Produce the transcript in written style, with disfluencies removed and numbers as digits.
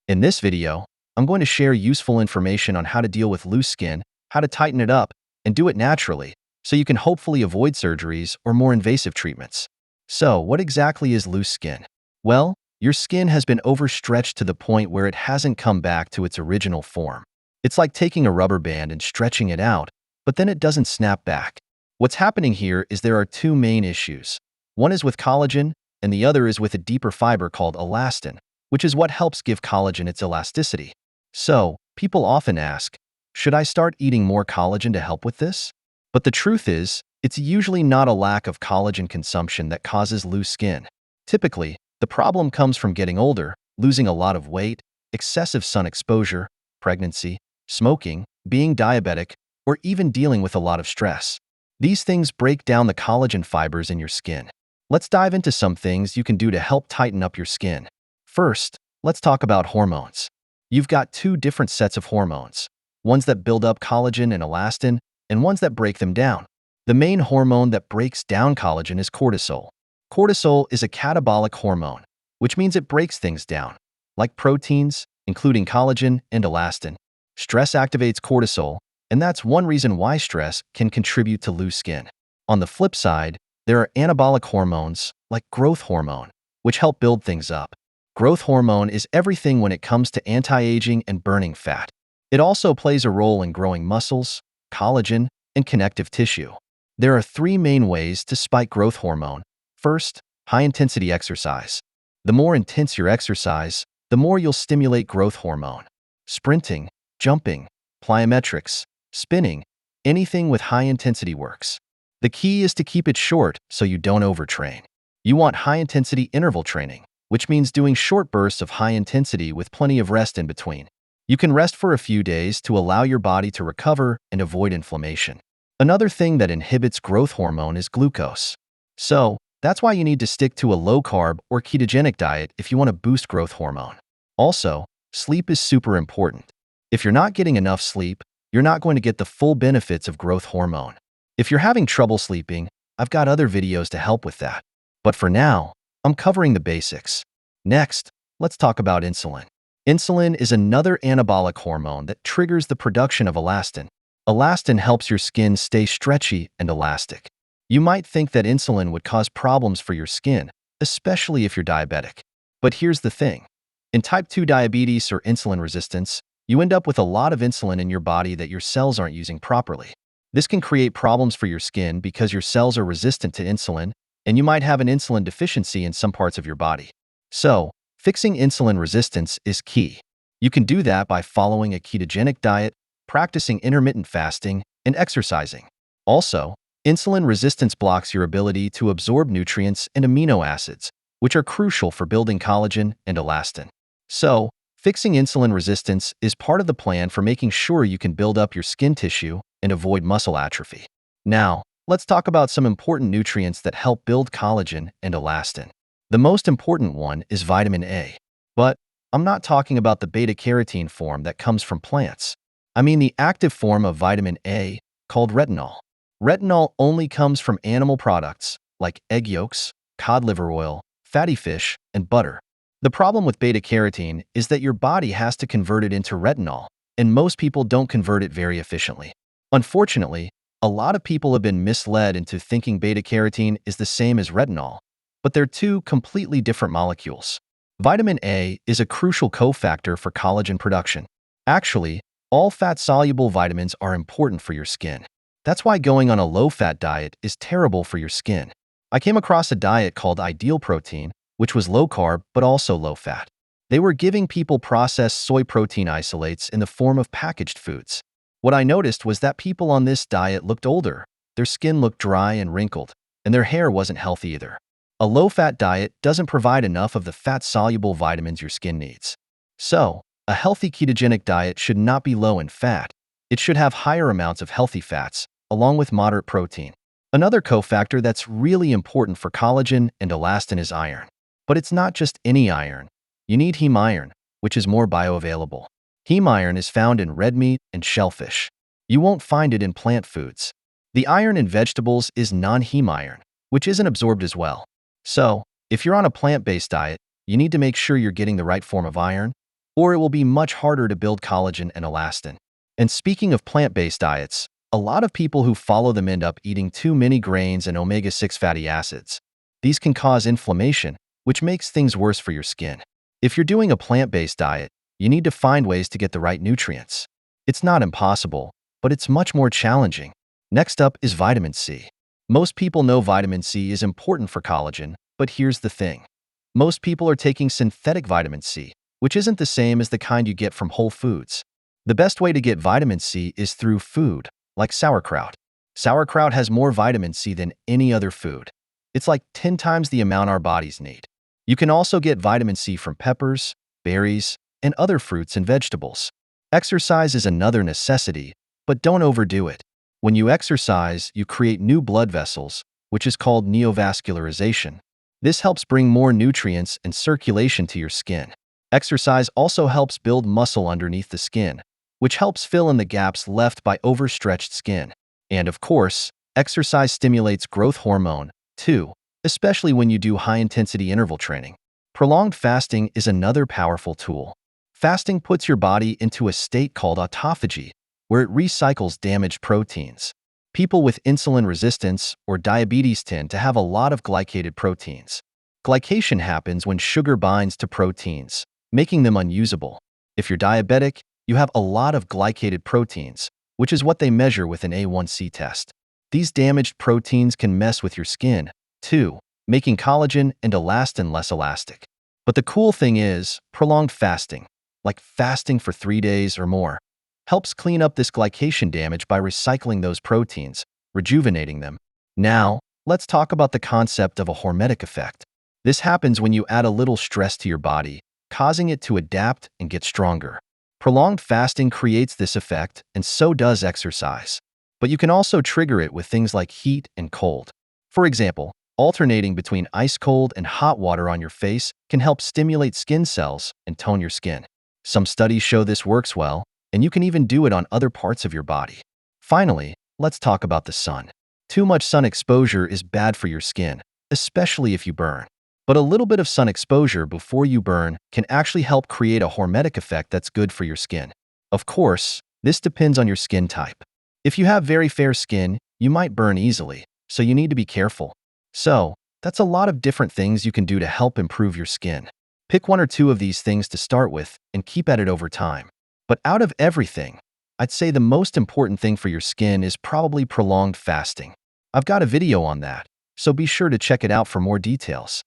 In this video, I'm going to share useful information on how to deal with loose skin, how to tighten it up, and do it naturally, so you can hopefully avoid surgeries or more invasive treatments. So, what exactly is loose skin? Well, your skin has been overstretched to the point where it hasn't come back to its original form. It's like taking a rubber band and stretching it out, but then it doesn't snap back. What's happening here is there are two main issues. One is with collagen, and the other is with a deeper fiber called elastin, which is what helps give collagen its elasticity. So, people often ask, should I start eating more collagen to help with this? But the truth is, it's usually not a lack of collagen consumption that causes loose skin. Typically, the problem comes from getting older, losing a lot of weight, excessive sun exposure, pregnancy, smoking, being diabetic, or even dealing with a lot of stress. These things break down the collagen fibers in your skin. Let's dive into some things you can do to help tighten up your skin. First, let's talk about hormones. You've got two different sets of hormones, ones that build up collagen and elastin, and ones that break them down. The main hormone that breaks down collagen is cortisol. Cortisol is a catabolic hormone, which means it breaks things down, like proteins, including collagen and elastin. Stress activates cortisol, and that's one reason why stress can contribute to loose skin. On the flip side, there are anabolic hormones, like growth hormone, which help build things up. Growth hormone is everything when it comes to anti-aging and burning fat. It also plays a role in growing muscles, collagen, and connective tissue. There are three main ways to spike growth hormone. First, high-intensity exercise. The more intense your exercise, the more you'll stimulate growth hormone. Sprinting, jumping, plyometrics, spinning, anything with high intensity works. The key is to keep it short so you don't overtrain. You want high-intensity interval training, which means doing short bursts of high intensity with plenty of rest in between. You can rest for a few days to allow your body to recover and avoid inflammation. Another thing that inhibits growth hormone is glucose. So, that's why you need to stick to a low-carb or ketogenic diet if you want to boost growth hormone. Also, sleep is super important. If you're not getting enough sleep, you're not going to get the full benefits of growth hormone. If you're having trouble sleeping, I've got other videos to help with that. But for now, I'm covering the basics. Next, let's talk about insulin. Insulin is another anabolic hormone that triggers the production of elastin. Elastin helps your skin stay stretchy and elastic. You might think that insulin would cause problems for your skin, especially if you're diabetic. But here's the thing. In type 2 diabetes or insulin resistance, you end up with a lot of insulin in your body that your cells aren't using properly. This can create problems for your skin because your cells are resistant to insulin, and you might have an insulin deficiency in some parts of your body. So, fixing insulin resistance is key. You can do that by following a ketogenic diet, practicing intermittent fasting, and exercising. Also, insulin resistance blocks your ability to absorb nutrients and amino acids, which are crucial for building collagen and elastin. So, fixing insulin resistance is part of the plan for making sure you can build up your skin tissue and avoid muscle atrophy. Now, let's talk about some important nutrients that help build collagen and elastin. The most important one is vitamin A. But I'm not talking about the beta-carotene form that comes from plants. I mean the active form of vitamin A, called retinol. Retinol only comes from animal products like egg yolks, cod liver oil, fatty fish, and butter. The problem with beta-carotene is that your body has to convert it into retinol, and most people don't convert it very efficiently. Unfortunately, a lot of people have been misled into thinking beta-carotene is the same as retinol, but they're two completely different molecules. Vitamin A is a crucial cofactor for collagen production. Actually, all fat-soluble vitamins are important for your skin. That's why going on a low-fat diet is terrible for your skin. I came across a diet called Ideal Protein, which was low-carb but also low-fat. They were giving people processed soy protein isolates in the form of packaged foods. What I noticed was that people on this diet looked older, their skin looked dry and wrinkled, and their hair wasn't healthy either. A low-fat diet doesn't provide enough of the fat-soluble vitamins your skin needs. So, a healthy ketogenic diet should not be low in fat. It should have higher amounts of healthy fats, along with moderate protein. Another cofactor that's really important for collagen and elastin is iron. But it's not just any iron. You need heme iron, which is more bioavailable. Heme iron is found in red meat and shellfish. You won't find it in plant foods. The iron in vegetables is non-heme iron, which isn't absorbed as well. So, if you're on a plant-based diet, you need to make sure you're getting the right form of iron. or it will be much harder to build collagen and elastin. And speaking of plant-based diets, a lot of people who follow them end up eating too many grains and omega-6 fatty acids. These can cause inflammation, which makes things worse for your skin. If you're doing a plant-based diet, you need to find ways to get the right nutrients. It's not impossible, but it's much more challenging. Next up is vitamin C. Most people know vitamin C is important for collagen, but here's the thing. Most people are taking synthetic vitamin C, which isn't the same as the kind you get from whole foods. The best way to get vitamin C is through food, like sauerkraut. Sauerkraut has more vitamin C than any other food. It's like 10 times the amount our bodies need. You can also get vitamin C from peppers, berries, and other fruits and vegetables. Exercise is another necessity, but don't overdo it. When you exercise, you create new blood vessels, which is called neovascularization. This helps bring more nutrients and circulation to your skin. Exercise also helps build muscle underneath the skin, which helps fill in the gaps left by overstretched skin. And of course, exercise stimulates growth hormone, too, especially when you do high-intensity interval training. Prolonged fasting is another powerful tool. Fasting puts your body into a state called autophagy, where it recycles damaged proteins. People with insulin resistance or diabetes tend to have a lot of glycated proteins. Glycation happens when sugar binds to proteins, making them unusable. If you're diabetic, you have a lot of glycated proteins, which is what they measure with an A1C test. These damaged proteins can mess with your skin, too, making collagen and elastin less elastic. But the cool thing is, prolonged fasting, like fasting for 3 days or more, helps clean up this glycation damage by recycling those proteins, rejuvenating them. Now, let's talk about the concept of a hormetic effect. This happens when you add a little stress to your body, causing it to adapt and get stronger. Prolonged fasting creates this effect, and so does exercise. But you can also trigger it with things like heat and cold. For example, alternating between ice-cold and hot water on your face can help stimulate skin cells and tone your skin. Some studies show this works well, and you can even do it on other parts of your body. Finally, let's talk about the sun. Too much sun exposure is bad for your skin, especially if you burn. But a little bit of sun exposure before you burn can actually help create a hormetic effect that's good for your skin. Of course, this depends on your skin type. If you have very fair skin, you might burn easily, so you need to be careful. So, that's a lot of different things you can do to help improve your skin. Pick 1 or 2 of these things to start with and keep at it over time. But out of everything, I'd say the most important thing for your skin is probably prolonged fasting. I've got a video on that, so be sure to check it out for more details.